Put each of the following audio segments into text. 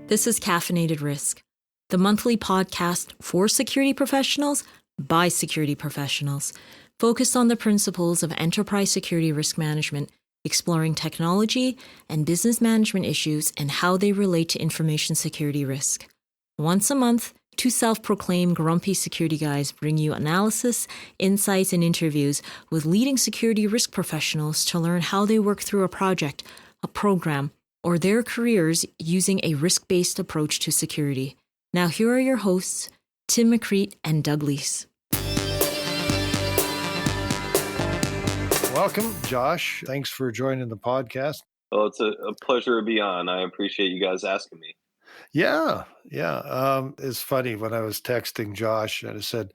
This is Caffeinated Risk, the monthly podcast for security professionals by security professionals, focused on the principles of enterprise security risk management, exploring technology and business management issues and how they relate to information security risk. Once a month, two self-proclaimed grumpy security guys bring you analysis, insights, and interviews with leading security risk professionals to learn how they work through a project, a program, or their careers using a risk-based approach to security. Now here are your hosts, Tim McCreet and Doug Leese. Welcome, Josh. Thanks for joining the podcast. Well, it's a pleasure to be on. I appreciate you guys asking me. Yeah. It's funny when I was texting Josh and I said,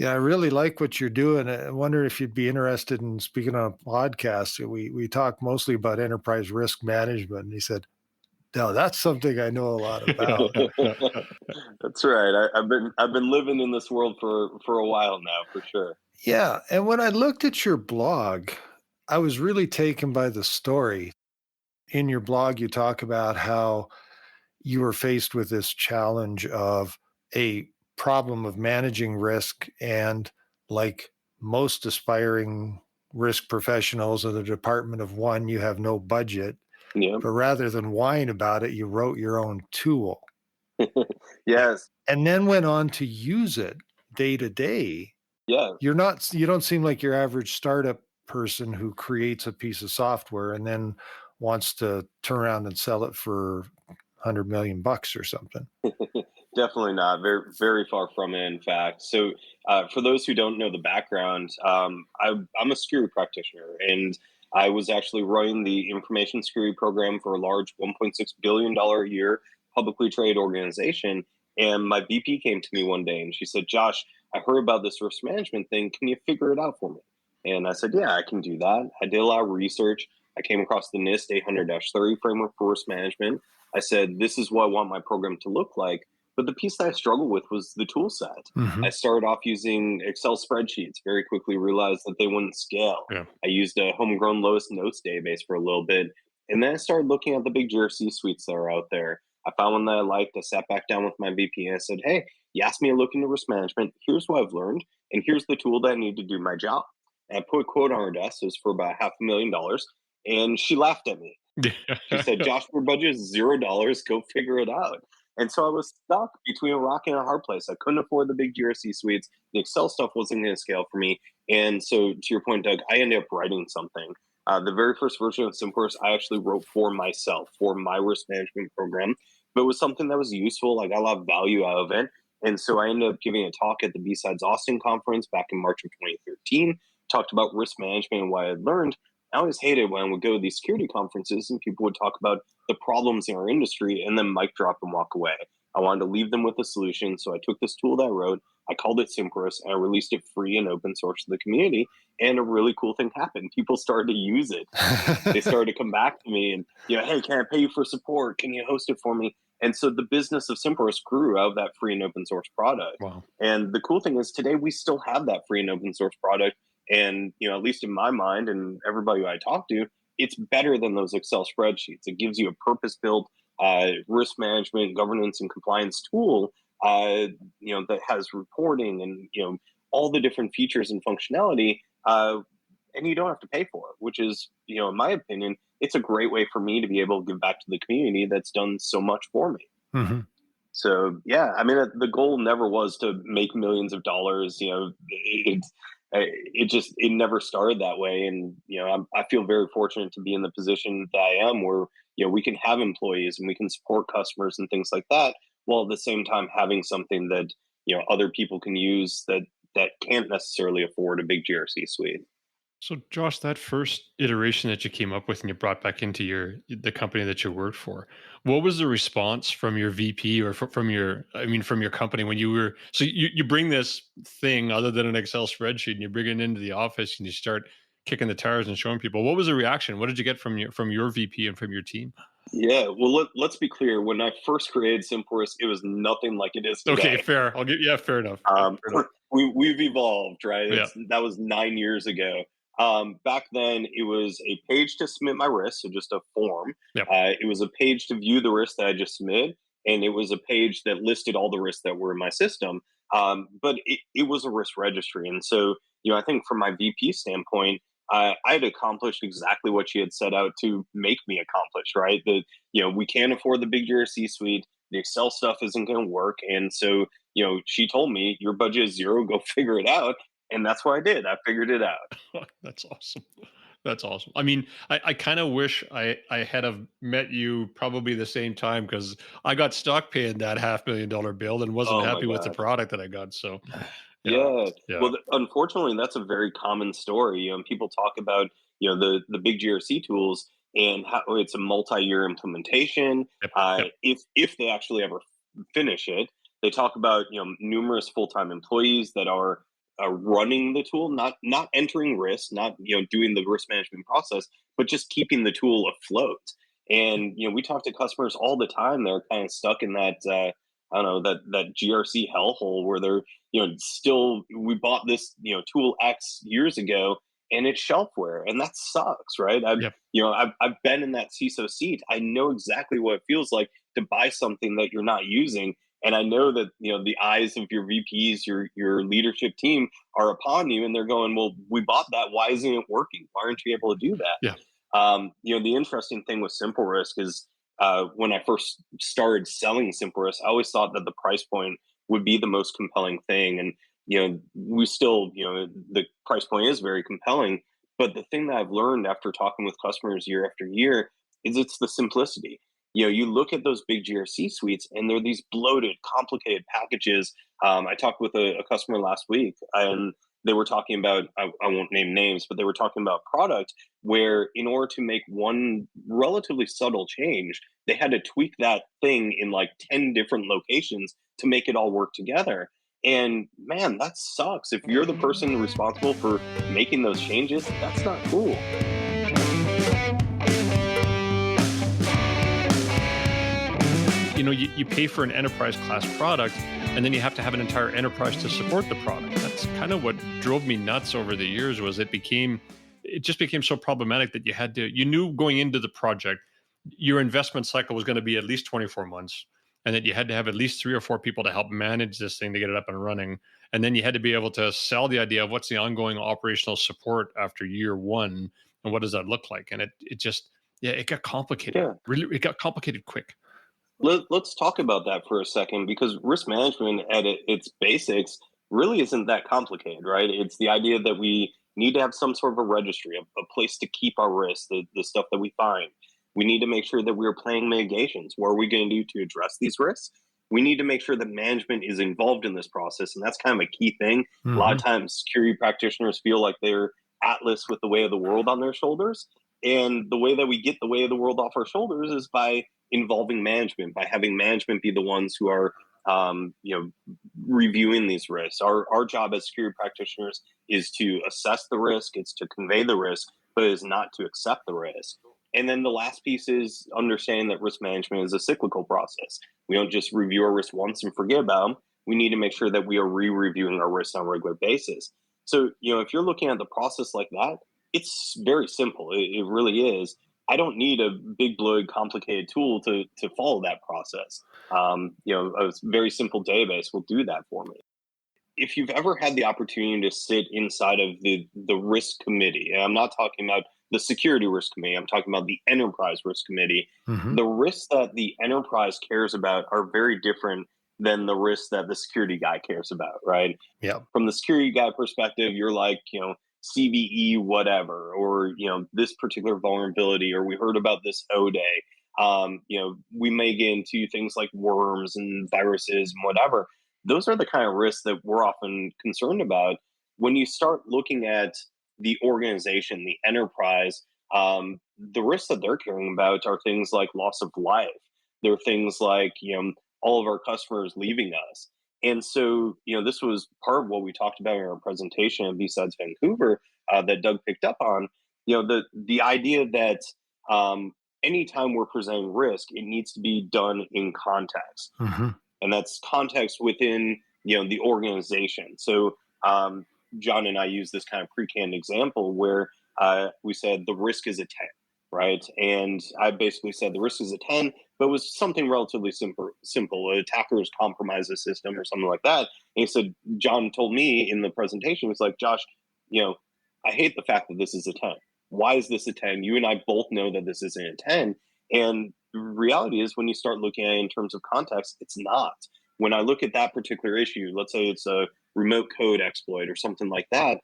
I really like what you're doing. I wonder if you'd be interested in speaking on a podcast. We talk mostly about enterprise risk management. And he said, no, that's something I know a lot about. That's right. I've been living in this world for a while now, for sure. Yeah. And when I looked at your blog, I was really taken by the story. In your blog, you talk about how you were faced with this challenge of a problem of managing risk, and like most aspiring risk professionals in the department of one, you have no budget. Yeah. But rather than whine about it, you wrote your own tool. Yes. And then went on to use it day to day. Yeah. You don't seem like your average startup person who creates a piece of software and then wants to turn around and sell it for $100 million or something. Definitely not. Very, very far from it, in fact. So for those who don't know the background, I'm a security practitioner, and I was actually running the information security program for a large $1.6 billion a year publicly traded organization. And my VP came to me one day and she said, Josh, I heard about this risk management thing. Can you figure it out for me? And I said, yeah, I can do that. I did a lot of research. I came across the NIST 800-30 framework for risk management. I said, this is what I want my program to look like. But the piece that I struggled with was the tool set. Mm-hmm. I started off using Excel spreadsheets, very quickly realized that they wouldn't scale. Yeah. I used a homegrown Lotus Notes database for a little bit. And then I started looking at the big GRC suites that are out there. I found one that I liked. I sat back down with my VP and I said, hey, you asked me to look into risk management. Here's what I've learned. And here's the tool that I need to do my job. And I put a quote on her desk. It was for about $500,000. And she laughed at me. She said, Josh, your budget is $0. Go figure it out. And so I was stuck between a rock and a hard place. I couldn't afford the big GRC suites. The Excel stuff wasn't going to scale for me. And so to your point, Doug, I ended up writing something. The very first version of SimCourse I actually wrote for myself, for my risk management program. But it was something that was useful. I got a lot of value out of it. And so I ended up giving a talk at the B-Sides Austin conference back in March of 2013, talked about risk management and what I had learned. I always hated when I would go to these security conferences and people would talk about the problems in our industry and then mic drop and walk away. I wanted to leave them with a solution. So I took this tool that I wrote, I called it SimCourse, and I released it free and open source to the community. And a really cool thing happened. People started to use it. They started to come back to me and, hey, can I pay you for support? Can you host it for me? And so the business of SimCourse grew out of that free and open source product. Wow. And the cool thing is today we still have that free and open source product. And, at least in my mind and everybody who I talk to, it's better than those Excel spreadsheets. It gives you a purpose-built risk management, governance, and compliance tool, that has reporting and, all the different features and functionality, and you don't have to pay for it, which is, in my opinion, it's a great way for me to be able to give back to the community that's done so much for me. Mm-hmm. So, yeah, I mean, the goal never was to make millions of dollars. It never started that way. And, I feel very fortunate to be in the position that I am where, we can have employees and we can support customers and things like that, while at the same time having something that, other people can use that can't necessarily afford a big GRC suite. So, Josh, that first iteration that you came up with and you brought back into the company that you worked for, what was the response from your VP or from your company when you were? So you bring this thing other than an Excel spreadsheet and you bring it into the office and you start kicking the tires and showing people. What was the reaction? What did you get from your VP and from your team? Yeah, well, let's be clear. When I first created SimCourse, it was nothing like it is today. Okay, fair. Fair enough. We've evolved, right? Yeah. That was 9 years ago. Back then, it was a page to submit my risk, so just a form. Yep. It was a page to view the risk that I just submitted, and it was a page that listed all the risks that were in my system. But it was a risk registry. And so, I think from my VP standpoint, I had accomplished exactly what she had set out to make me accomplish, right? That, we can't afford the big GRC suite. The Excel stuff isn't going to work. And so, she told me, your budget is zero, go figure it out. And that's what I did. I figured it out. That's awesome. That's awesome. I mean, I kind of wish I had have met you probably the same time, because I got stuck paying that $500,000 bill and wasn't Oh my happy with the God. product that I got. So yeah, Yeah. yeah, Well, unfortunately, that's a very common story. People talk about, the big GRC tools and how it's a multi-year implementation. yep, yep, If they actually ever finish it, they talk about, numerous full-time employees that are running the tool, not entering risk, not, doing the risk management process, but just keeping the tool afloat. And, we talk to customers all the time. They're kind of stuck in that, I don't know, that GRC hellhole where they're, still, we bought this, tool X years ago and it's shelfware, and that sucks, right? yep. I've been in that CISO seat. I know exactly what it feels like to buy something that you're not using. And I know that, the eyes of your VPs, your leadership team are upon you, and they're going, well, we bought that. Why isn't it working? Why aren't you able to do Yeah. that? The interesting thing with Simple Risk is, when I first started selling Simple Risk, I always thought that the price point would be the most compelling thing. And, we still, the price point is very compelling. But the thing that I've learned after talking with customers year after year is it's the simplicity. You look at those big GRC suites and they're these bloated, complicated packages. I talked with a customer last week, and they were talking about, I won't name names, but they were talking about product where, in order to make one relatively subtle change, they had to tweak that thing in like 10 different locations to make it all work together. And man, that sucks. If you're the person responsible for making those changes, that's not cool. You pay for an enterprise class product, and then you have to have an entire enterprise to support the product. That's kind of what drove me nuts over the years. Was it just became so problematic that you knew going into the project, your investment cycle was going to be at least 24 months, and that you had to have at least 3 or 4 people to help manage this thing to get it up and running. And then you had to be able to sell the idea of what's the ongoing operational support after year one, and what does that look like? And it just, it got complicated. Yeah. Really, it got complicated quick. Let's talk about that for a second, because risk management at its basics really isn't that complicated, right? It's the idea that we need to have some sort of a registry, a place to keep our risks, the stuff that we find. We need to make sure that we're planning mitigations. What are we going to do to address these risks? We need to make sure that management is involved in this process. And that's kind of a key thing. Mm-hmm. A lot of times security practitioners feel like they're Atlas with the weight of the world on their shoulders. And the way that we get the weight of the world off our shoulders is by involving management, by having management be the ones who are, reviewing these risks. Our job as security practitioners is to assess the risk, it's to convey the risk, but it is not to accept the risk. And then the last piece is understanding that risk management is a cyclical process. We don't just review our risks once and forget about them. We need to make sure that we are re-reviewing our risks on a regular basis. So, if you're looking at the process like that, it's very simple. It really is. I don't need a big, bloated, complicated tool to follow that process. A very simple database will do that for me. If you've ever had the opportunity to sit inside of the risk committee, and I'm not talking about the security risk committee, I'm talking about the enterprise risk committee, Mm-hmm. the risks that the enterprise cares about are very different than the risks that the security guy cares about, right? Yeah. From the security guy perspective, you're like, CVE, whatever, or, this particular vulnerability, or we heard about this O-Day. We may get into things like worms and viruses and whatever. Those are the kind of risks that we're often concerned about. When you start looking at the organization, the enterprise, the risks that they're caring about are things like loss of life. They're things like, all of our customers leaving us. And so, this was part of what we talked about in our presentation at B-Sides Vancouver that Doug picked up on. The idea that anytime we're presenting risk, it needs to be done in context, Mm-hmm. and that's context within the organization. So, John and I use this kind of pre-canned example where we said the risk is a 10, right? And I basically said the risk is a 10, but it was something relatively simple. Attackers compromise the system or something like that. And he said, John told me in the presentation, he was like, Josh, you know, I hate the fact that this is a 10. Why is this a 10? You and I both know that this isn't a 10. And the reality is, when you start looking at it in terms of context, it's not. When I look at that particular issue, let's say it's a remote code exploit or something like that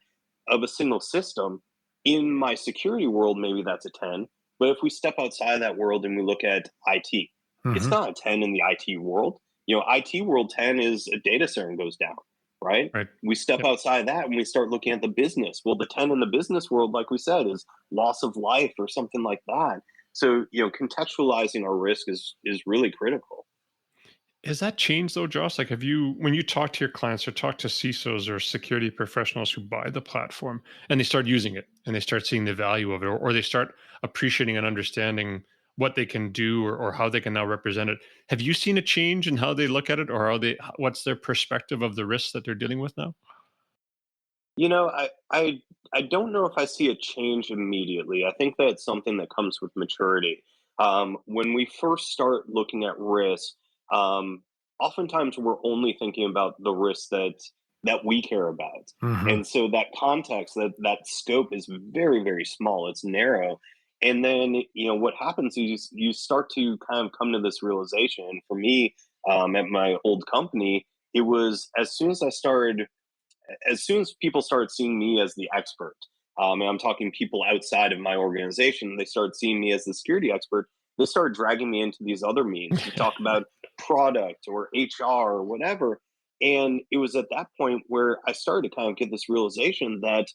of a single system, in my security world, maybe that's a 10. But if we step outside of that world and we look at IT, it's not a 10 in the IT world. IT world 10 is a data center goes down, right? Right. We step outside that and we start looking at the business. Well, the 10 in the business world, like we said, is loss of life or something like that. So, contextualizing our risk is really critical. Has that changed though, Josh? Like, when you talk to your clients or talk to CISOs or security professionals who buy the platform and they start using it and they start seeing the value of it, or they start appreciating and understanding what they can do, or how they can now represent it, have you seen a change in how they look at it, or what's their perspective of the risks that they're dealing with now? I don't know if I see a change immediately. I think that's something that comes with maturity. When we first start looking at risk, oftentimes we're only thinking about the risks that we care about, and so that context, that scope is very, very small. It's narrow, and then what happens is you start to kind of come to this realization. And for me, at my old company, it was as soon as people started seeing me as the expert, and I'm talking people outside of my organization, they started seeing me as the security expert. They started dragging me into these other meetings to talk about product or HR or whatever. And it was at that point where I started to kind of get this realization that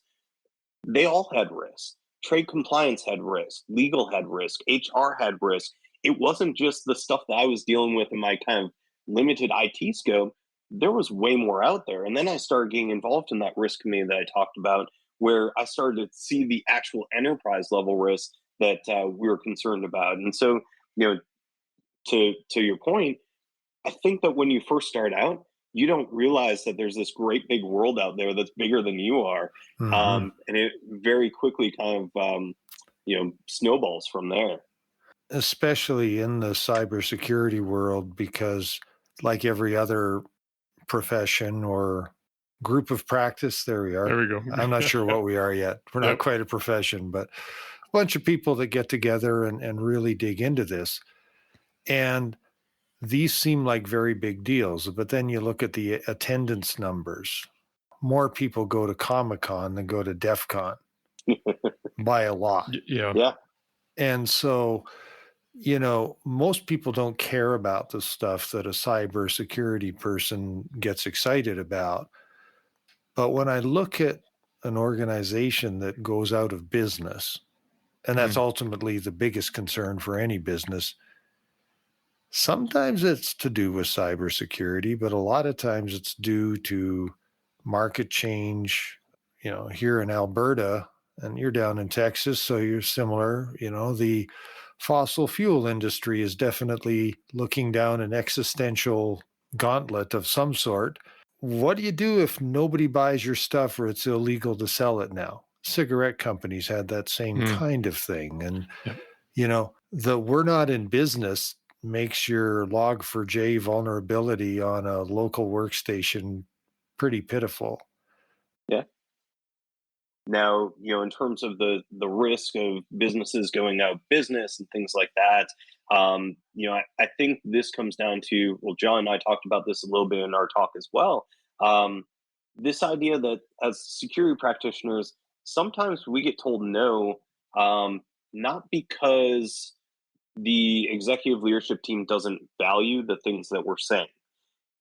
they all had risk. Trade compliance had risk, legal had risk, HR had risk. It wasn't just the stuff that I was dealing with in my kind of limited IT scope. There was way more out there. And then I started getting involved in that risk committee that I talked about, where I started to see the actual enterprise level risk that we were concerned about. And so, to your point, I think that when you first start out, you don't realize that there's this great big world out there that's bigger than you are, and it very quickly kind of snowballs from there. Especially in the cybersecurity world, because like every other profession or group of practice, there we are. There we go. I'm not sure what we are yet. We're not Yep. quite a profession, but a bunch of people that get together and really dig into this. And these seem like very big deals, but then you look at the attendance numbers. More people go to Comic-Con than go to DEF CON by a lot. Yeah. Yeah. And so, most people don't care about the stuff that a cybersecurity person gets excited about. But when I look at an organization that goes out of business, and that's ultimately the biggest concern for any business, sometimes it's to do with cybersecurity, but a lot of times it's due to market change. Here in Alberta, and you're down in Texas, so you're similar. The fossil fuel industry is definitely looking down an existential gauntlet of some sort. What do you do if nobody buys your stuff or it's illegal to sell it now? Cigarette companies had that same kind of thing. And, Yep. the we're not in business makes your log4j vulnerability on a local workstation pretty pitiful. Yeah. Now, in terms of the risk of businesses going out of business and things like that, I think this comes down to, well, John and I talked about this a little bit in our talk as well. This idea that as security practitioners, sometimes we get told no, not because the executive leadership team doesn't value the things that we're saying.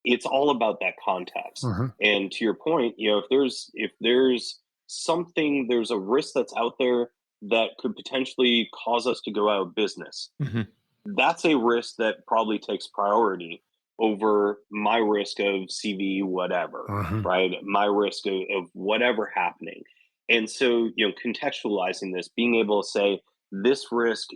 It's all about that context. And to your point, if there's a risk that's out there that could potentially cause us to go out of business, that's a risk that probably takes priority over my risk of CV whatever, right? My risk of whatever happening. And so, contextualizing this, being able to say this risk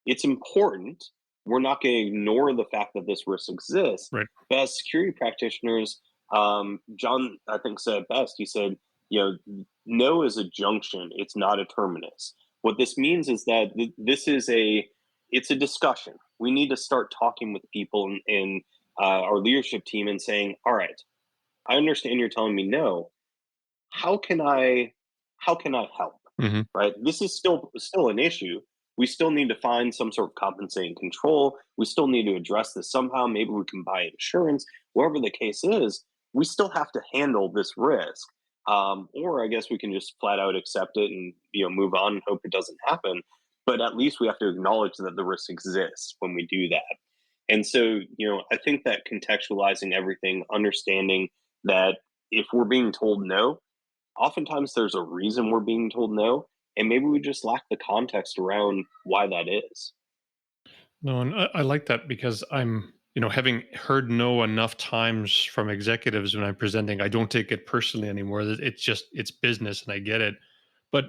it's important. We're not going to ignore the fact that this risk exists. Right. But as security practitioners, John, I think, said it best. He said, no is a junction. It's not a terminus. What this means is that it's a discussion. We need to start talking with people in our leadership team and saying, all right, I understand you're telling me no. How can I help? Hmm. Right? This is still an issue. We still need to find some sort of compensating control. We still need to address this somehow. Maybe we can buy insurance. Whatever the case is, we still have to handle this risk. Or I guess we can just flat out accept it and move on and hope it doesn't happen. But at least we have to acknowledge that the risk exists when we do that. And so, I think that contextualizing everything, understanding that if we're being told no, oftentimes there's a reason we're being told no, and maybe we just lack the context around why that is. No, and I like that because having heard no enough times from executives when I'm presenting, I don't take it personally anymore. It's business, and I get it. But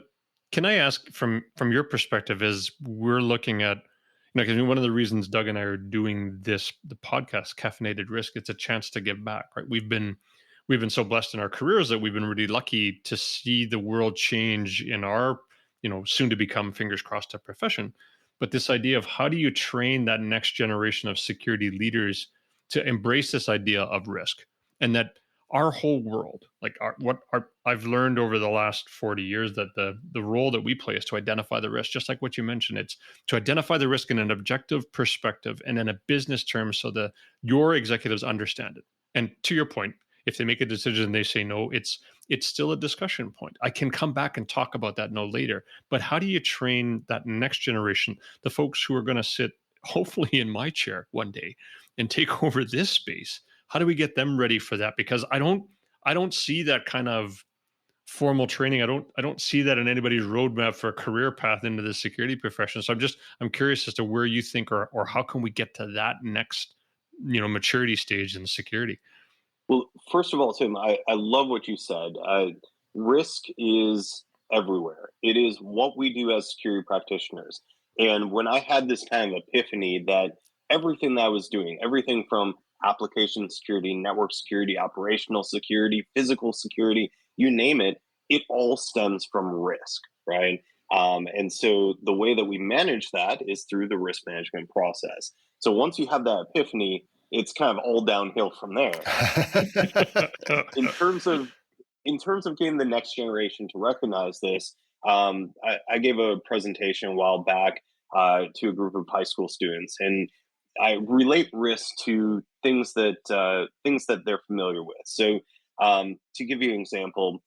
can I ask from your perspective, as we're looking at, 'cause one of the reasons Doug and I are doing the podcast, Caffeinated Risk, it's a chance to give back, right? We've been so blessed in our careers that we've been really lucky to see the world change in our, soon to become, fingers crossed, a profession. But this idea of how do you train that next generation of security leaders to embrace this idea of risk, and that our whole world, like I've learned over the last 40 years that the role that we play is to identify the risk, just like what you mentioned. It's to identify the risk in an objective perspective and in a business term so that your executives understand it. And to your point, if they make a decision and they say no, it's still a discussion point. I can come back and talk about that no later. But how do you train that next generation, the folks who are going to sit hopefully in my chair one day and take over this space? How do we get them ready for that? Because I don't see that kind of formal training. I don't see that in anybody's roadmap for a career path into the security profession. So I'm curious as to where you think, or how can we get to that next maturity stage in security? Well, first of all, Tim, I love what you said. Risk is everywhere. It is what we do as security practitioners. And when I had this kind of epiphany that everything that I was doing, everything from application security, network security, operational security, physical security, you name it, it all stems from risk, right? And so the way that we manage that is through the risk management process. So once you have that epiphany, it's kind of all downhill from there. In terms of getting the next generation to recognize this, I gave a presentation a while back to a group of high school students, and I relate risk to things that they're familiar with. So, to give you an example,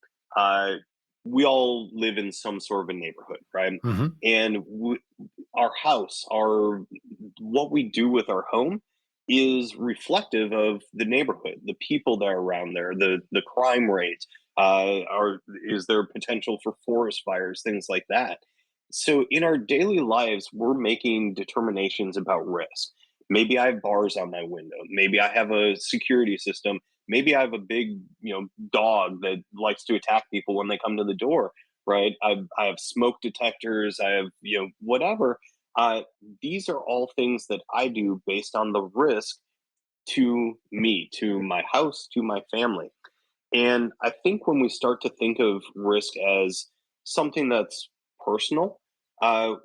we all live in some sort of a neighborhood, right? Hmm. And our house, our what we do with our home, is reflective of the neighborhood, the people that are around there, the crime rate, is there potential for forest fires, things like that. So in our daily lives, we're making determinations about risk. Maybe I have bars on my window. Maybe I have a security system. Maybe I have a big, dog that likes to attack people when they come to the door. Right? I have smoke detectors. I have, whatever. Uh, these are all things that I do based on the risk to me, to my house, to my family. And I think when we start to think of risk as something that's personal,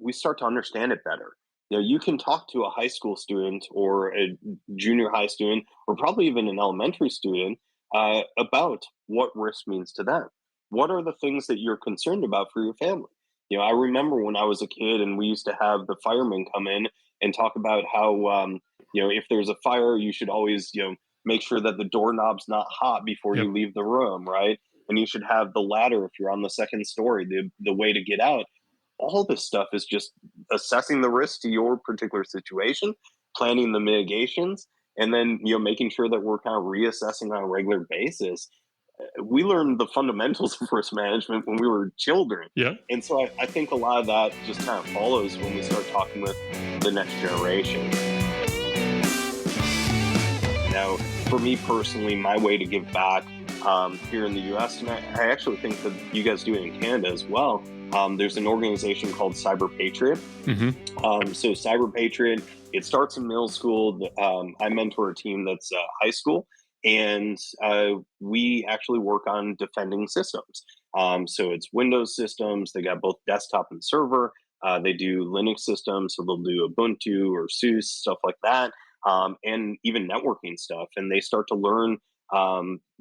we start to understand it better. You can talk to a high school student or a junior high student, or probably even an elementary student, about what risk means to them. What are the things that you're concerned about for your family? I remember when I was a kid and we used to have the firemen come in and talk about how, if there's a fire, you should always, make sure that the doorknob's not hot before Yep. you leave the room, right? And you should have the ladder if you're on the second story, the way to get out. All this stuff is just assessing the risk to your particular situation, planning the mitigations, and then making sure that we're kind of reassessing on a regular basis. We learned the fundamentals of risk management when we were children. Yeah. And so I think a lot of that just kind of follows when we start talking with the next generation. Now, for me personally, my way to give back here in the US, and I actually think that you guys do it in Canada as well, there's an organization called Cyber Patriot. Mm-hmm. So Cyber Patriot, it starts in middle school. I mentor a team that's high school, and we actually work on defending systems. So it's Windows systems. They got both desktop and server. They do Linux systems, so they'll do Ubuntu or SUSE, stuff like that, and even networking stuff. And they start to learn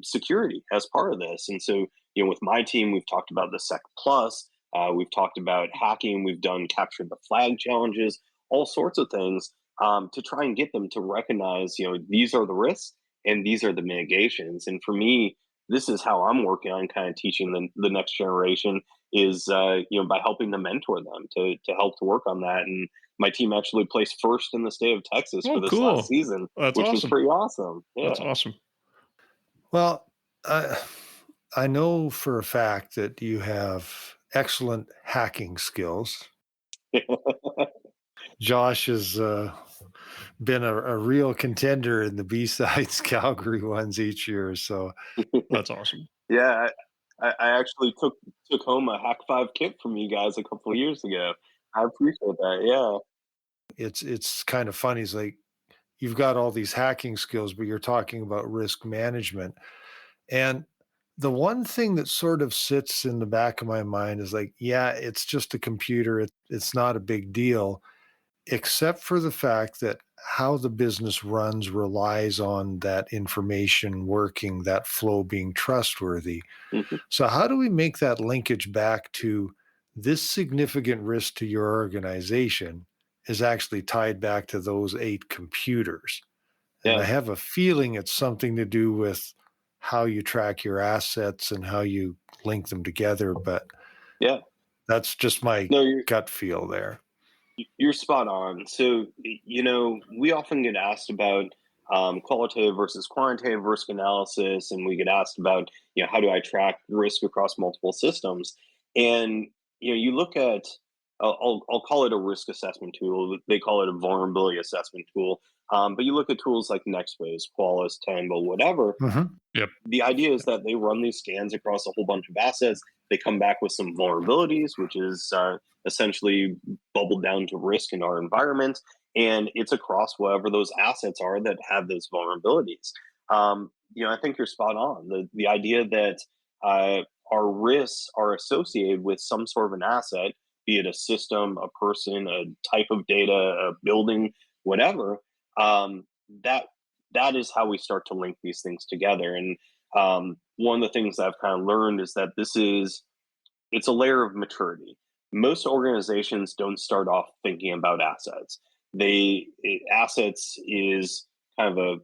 security as part of this. And so, with my team, we've talked about the Sec Plus. We've talked about hacking. We've done capture the flag challenges, all sorts of things to try and get them to recognize, these are the risks and these are the mitigations. And for me, this is how I'm working on kind of teaching the next generation is, by helping to mentor them to help to work on that. And my team actually placed first in the state of Texas for Oh, this cool. last season, That's which was awesome. pretty awesome. Yeah. That's awesome. Well, I know for a fact that you have excellent hacking skills. Josh has been a real contender in the B-Sides Calgary ones each year. So That's awesome. Yeah, I actually took home a Hack 5 kit from you guys a couple of years ago. I appreciate that. Yeah. it's kind of funny. It's like you've got all these hacking skills, but you're talking about risk management. And the one thing that sort of sits in the back of my mind is like, yeah, it's just a computer. It's not a big deal, except for the fact that how the business runs relies on that information working, that flow being trustworthy. Mhm. So, how do we make that linkage back to this significant risk to your organization is actually tied back to those 8 computers? And I Yeah. have a feeling it's something to do with how you track your assets and how you link them together. But Yeah. that's just my No, gut feel there. you're spot on. So, we often get asked about qualitative versus quantitative risk analysis, and we get asked about, how do I track risk across multiple systems? And, you look at, I'll call it a risk assessment tool. They call it a vulnerability assessment tool. But you look at tools like Nextways, Qualys, Tango, whatever. Mhm. Yep. The idea is that they run these scans across a whole bunch of assets. They come back with some vulnerabilities, which is essentially bubbled down to risk in our environment, and it's across whatever those assets are that have those vulnerabilities. I think you're spot on. The idea that our risks are associated with some sort of an asset, be it a system, a person, a type of data, a building, whatever. Um, that that is how we start to link these things together. And one of the things I've kind of learned is that it's a layer of maturity. Most organizations don't start off thinking about assets. Assets is kind of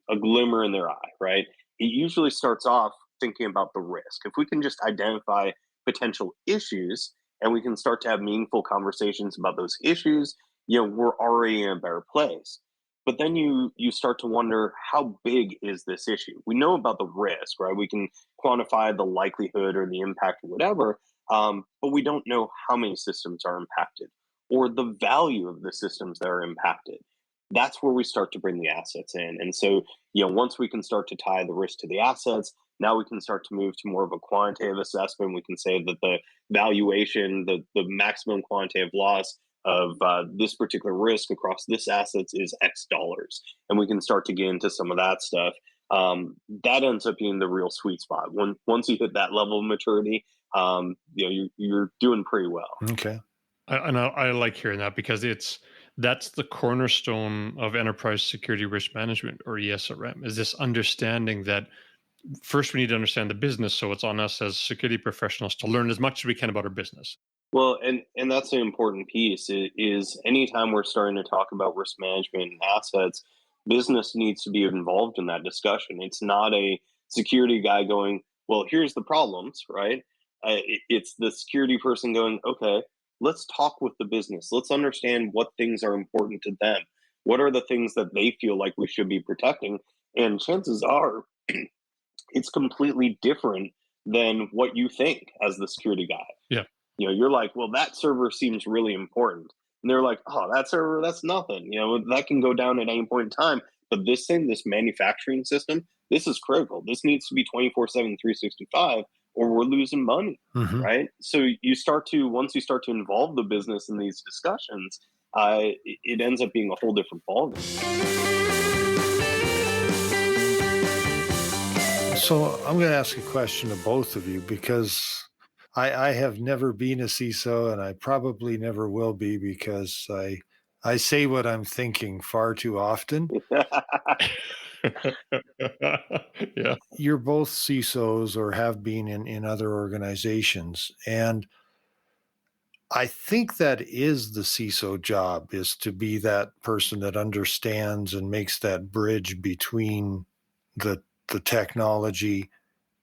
a glimmer in their eye, right? It usually starts off thinking about the risk. If we can just identify potential issues and we can start to have meaningful conversations about those issues, we're already in a better place. But then you start to wonder, how big is this issue? We know about the risk, right? We can quantify the likelihood or the impact or whatever, but we don't know how many systems are impacted or the value of the systems that are impacted. That's where we start to bring the assets in. And so, once we can start to tie the risk to the assets, now we can start to move to more of a quantitative assessment. We can say that the valuation, the maximum quantitative loss of this particular risk across this assets is X dollars. And we can start to get into some of that stuff. That ends up being the real sweet spot. Once you hit that level of maturity, you're doing pretty well. Okay. I like hearing that because that's the cornerstone of enterprise security risk management, or ESRM, is this understanding that first we need to understand the business. So it's on us as security professionals to learn as much as we can about our business. Well, and that's an important piece. Is anytime we're starting to talk about risk management and assets, business needs to be involved in that discussion. It's not a security guy going, "Well, here's the problems," right? It's the security person going, "Okay, let's talk with the business. Let's understand what things are important to them. What are the things that they feel like we should be protecting?" And chances are, it's completely different than what you think as the security guy. Yeah. You're like, well, that server seems really important. And they're like, oh, that server, that's nothing. That can go down at any point in time. But this thing, this manufacturing system, this is critical. This needs to be 24/7, 365, or we're losing money, Mhm. right? So once you start to involve the business in these discussions, it ends up being a whole different ballgame. So I'm going to ask a question to both of you because I have never been a CISO, and I probably never will be because I say what I'm thinking far too often. Yeah. You're both CISOs or have been in other organizations. And I think that is the CISO job, is to be that person that understands and makes that bridge between the technology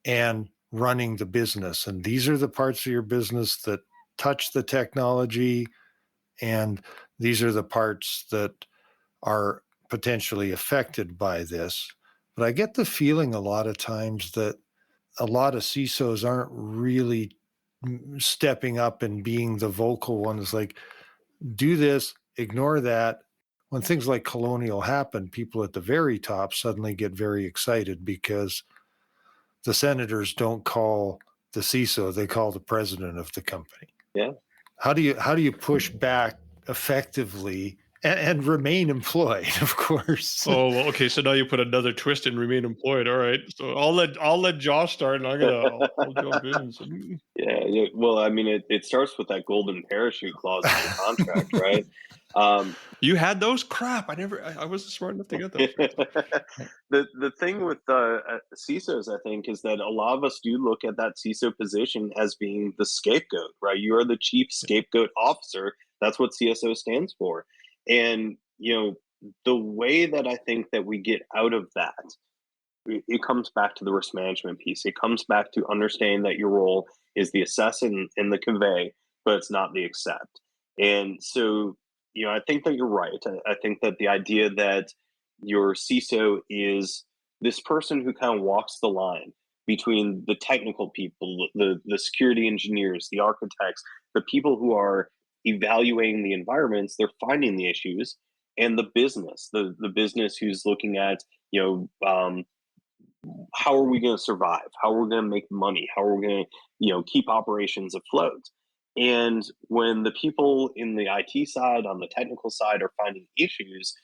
and running the business. And these are the parts of your business that touch the technology, and these are the parts that are potentially affected by this. But I get the feeling a lot of times that a lot of CISOs aren't really stepping up and being the vocal ones, like, do this, ignore that. When things like Colonial happen, people at the very top suddenly get very excited because the senators don't call the CISO, they call the president of the company. Yeah. How do you push back effectively and remain employed, of course? Oh, well, okay. So now you put another twist and remain employed. All right. So I'll let Josh start, and I'll jump in. So, Yeah. Well, I mean, it starts with that golden parachute clause in the contract, right? you had those? Crap! I wasn't smart enough to get that. The thing with CISOs, I think, is that a lot of us do look at that CISO position as being the scapegoat, right? You are the chief scapegoat officer. That's what CSO stands for. And, the way that I think that we get out of that, it comes back to the risk management piece. It comes back to understanding that your role is the assess and the convey, but it's not the accept. And so, I think that you're right. I think that the idea that your CISO is this person who kind of walks the line between the technical people, the security engineers, the architects, the people who are evaluating the environments, they're finding the issues, and the business, the business who's looking at, how are we going to survive? How are we going to make money? How are we going to, keep operations afloat? And when the people in the IT side, on the technical side, are finding issues,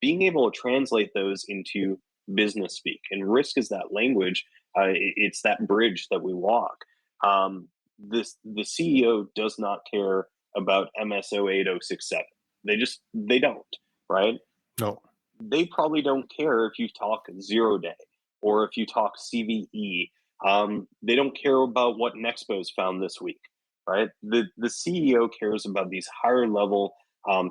being able to translate those into business speak, and risk is that language. It's that bridge that we walk. The CEO does not care about MSO 8067. They don't, right? No. They probably don't care if you talk 0-day or if you talk CVE. They don't care about what Nexpo's found this week, right? The CEO cares about these higher level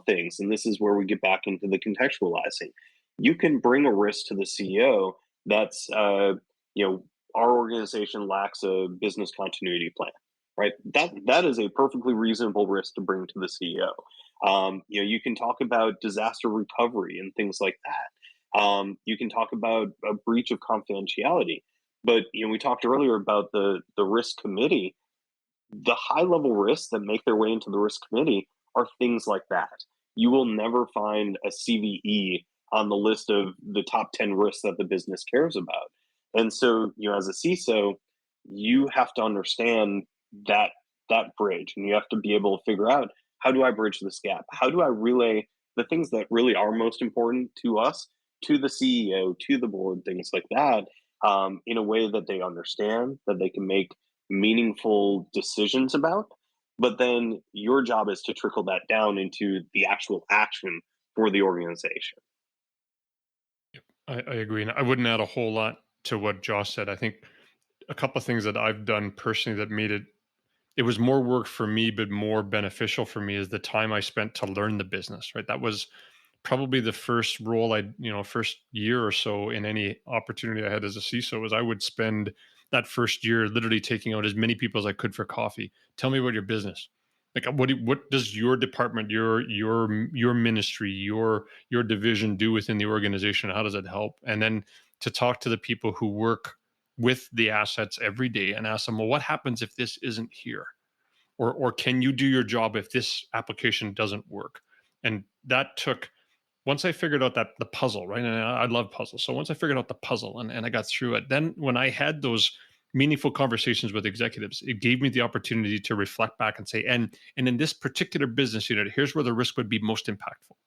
things, and this is where we get back into the contextualizing. You can bring a risk to the CEO that's, our organization lacks a business continuity plan, right? That is a perfectly reasonable risk to bring to the CEO. You can talk about disaster recovery and things like that. You can talk about a breach of confidentiality. But we talked earlier about the risk committee. The high level risks that make their way into the risk committee are things like that. You will never find a CVE on the list of the top 10 risks that the business cares about. And so, as a CISO, you have to understand that bridge, and you have to be able to figure out, how do I bridge this gap? How do I relay the things that really are most important to us, to the CEO, to the board, things like that, in a way that they understand, that they can make meaningful decisions about? But then your job is to trickle that down into the actual action for the organization. I agree, and I wouldn't add a whole lot to what Josh said. I think a couple of things that I've done personally that made it was more work for me, but more beneficial for me, is the time I spent to learn the business, right? That was probably the first role first year or so in any opportunity I had as a CISO, was I would spend that first year literally taking out as many people as I could for coffee. Tell me about your business. Like, what does your department, your ministry, your division do within the organization? How does it help? And then to talk to the people who work with the assets every day and ask them, well, what happens if this isn't here? Or can you do your job if this application doesn't work? And that took, once I figured out that the puzzle, right? And I love puzzles. So once I figured out the puzzle and I got through it, then when I had those meaningful conversations with executives, it gave me the opportunity to reflect back and say, and in this particular business unit, here's where the risk would be most impactful.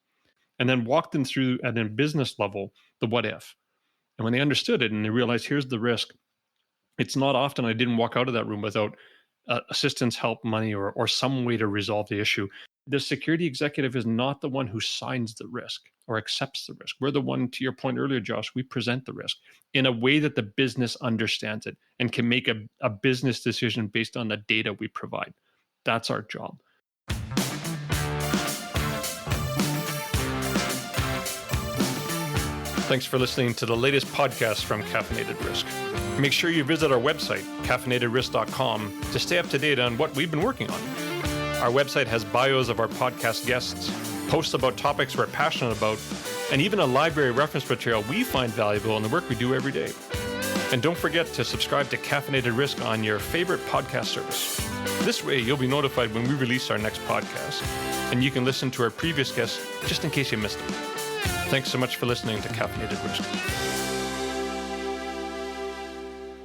And then walk them through at a business level, the what if. And when they understood it and they realized, here's the risk, it's not often I didn't walk out of that room without assistance, help, money, or some way to resolve the issue. The security executive is not the one who signs the risk or accepts the risk. We're the one, to your point earlier, Josh, we present the risk in a way that the business understands it and can make a business decision based on the data we provide. That's our job. Thanks for listening to the latest podcast from Caffeinated Risk. Make sure you visit our website, caffeinatedrisk.com, to stay up to date on what we've been working on. Our website has bios of our podcast guests, posts about topics we're passionate about, and even a library reference material we find valuable in the work we do every day. And don't forget to subscribe to Caffeinated Risk on your favorite podcast service. This way, you'll be notified when we release our next podcast, and you can listen to our previous guests just in case you missed them. Thanks so much for listening to Caffeinated Risk.